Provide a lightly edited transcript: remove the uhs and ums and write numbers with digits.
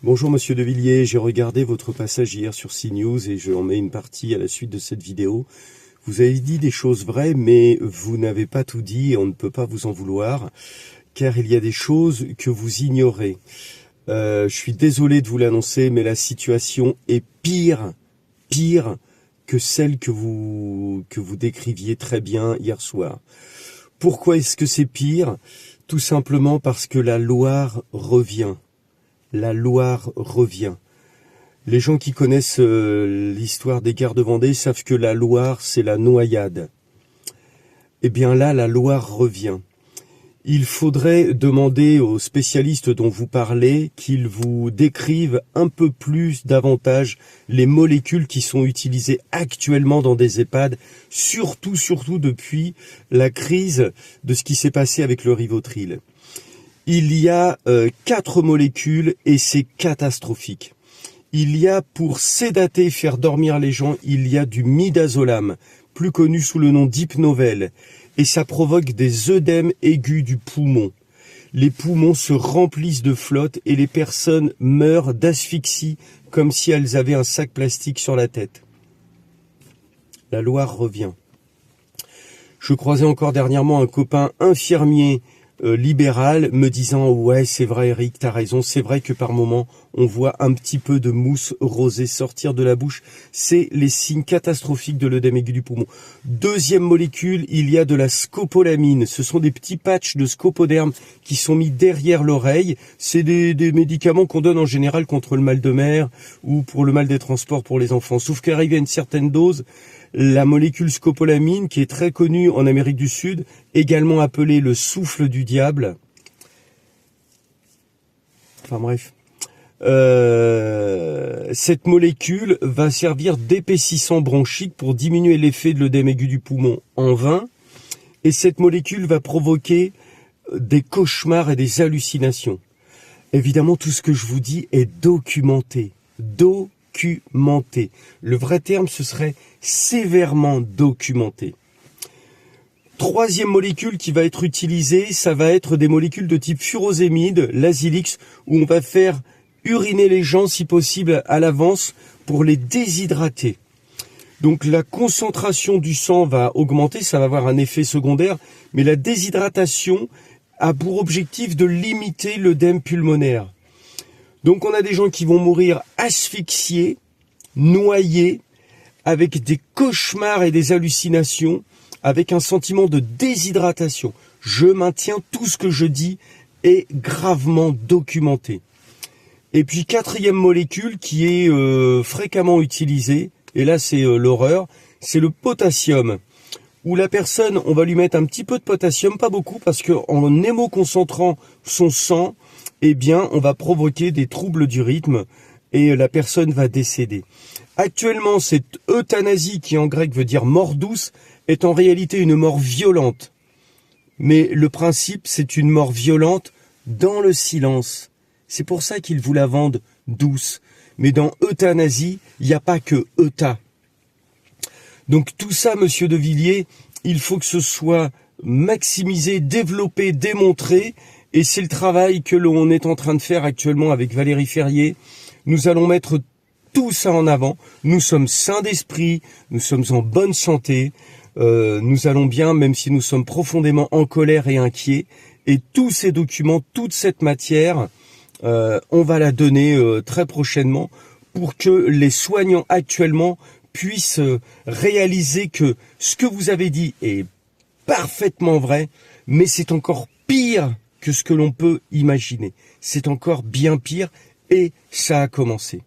Bonjour Monsieur De Villiers, j'ai regardé votre passage hier sur CNews et je en mets une partie à la suite de cette vidéo. Vous avez dit des choses vraies, mais vous n'avez pas tout dit et on ne peut pas vous en vouloir, car il y a des choses que vous ignorez. Je suis désolé de vous l'annoncer, mais la situation est pire que celle que vous décriviez très bien hier soir. Pourquoi est-ce que c'est pire? Tout simplement parce que la Loire revient. La Loire revient. Les gens qui connaissent l'histoire des guerres de Vendée savent que la Loire, c'est la noyade. Eh bien là, la Loire revient. Il faudrait demander aux spécialistes dont vous parlez qu'ils vous décrivent un peu plus davantage les molécules qui sont utilisées actuellement dans des EHPAD, surtout depuis la crise de ce qui s'est passé avec le Rivotril. Il y a 4 molécules et c'est catastrophique. Il y a pour sédater, faire dormir les gens, il y a du midazolam, plus connu sous le nom d'Hypnovel, et ça provoque des œdèmes aigus du poumon. Les poumons se remplissent de flotte et les personnes meurent d'asphyxie comme si elles avaient un sac plastique sur la tête. La Loire revient. Je croisais encore dernièrement un copain infirmier libéral me disant « Ouais, c'est vrai Eric, t'as raison, c'est vrai que par moment on voit un petit peu de mousse rosée sortir de la bouche. C'est les signes catastrophiques de l'œdème aigu du poumon. » Deuxième molécule, il y a de la scopolamine. Ce sont des petits patchs de scopoderme qui sont mis derrière l'oreille. C'est des médicaments qu'on donne en général contre le mal de mer ou pour le mal des transports pour les enfants. Sauf qu'arrivé à une certaine dose, la molécule scopolamine, qui est très connue en Amérique du Sud, également appelée le souffle du diable. Enfin bref. Cette molécule va servir d'épaississant bronchique pour diminuer l'effet de l'œdème aigu du poumon en vain. Et cette molécule va provoquer des cauchemars et des hallucinations. Évidemment, tout ce que je vous dis est documenté. Documenté. Le vrai terme, ce serait sévèrement documenté. Troisième molécule qui va être utilisée, ça va être des molécules de type furosémide, l'Azilix, où on va faire uriner les gens, si possible, à l'avance pour les déshydrater. Donc la concentration du sang va augmenter, ça va avoir un effet secondaire, mais la déshydratation a pour objectif de limiter l'œdème pulmonaire. Donc on a des gens qui vont mourir asphyxiés, noyés, avec des cauchemars et des hallucinations, avec un sentiment de déshydratation. Je maintiens, tout ce que je dis est gravement documenté. Et puis quatrième molécule qui est fréquemment utilisée, et là c'est l'horreur, c'est le potassium. Où la personne, on va lui mettre un petit peu de potassium, pas beaucoup, parce qu'en hémoconcentrant son sang, eh bien on va provoquer des troubles du rythme et la personne va décéder. Actuellement, cette euthanasie, qui en grec veut dire mort douce, est en réalité une mort violente. Mais le principe, c'est une mort violente dans le silence. C'est pour ça qu'ils vous la vendent douce. Mais dans euthanasie, il n'y a pas que euta. Donc tout ça, Monsieur De Villiers, il faut que ce soit maximisé, développé, démontré. Et c'est le travail que l'on est en train de faire actuellement avec Valérie Ferrier. Nous allons mettre tout ça en avant. Nous sommes sains d'esprit, nous sommes en bonne santé. Nous allons bien, même si nous sommes profondément en colère et inquiets. Et tous ces documents, toute cette matière, on va la donner très prochainement pour que les soignants actuellement puissent réaliser que ce que vous avez dit est parfaitement vrai, mais c'est encore pire que ce que l'on peut imaginer. C'est encore bien pire et ça a commencé.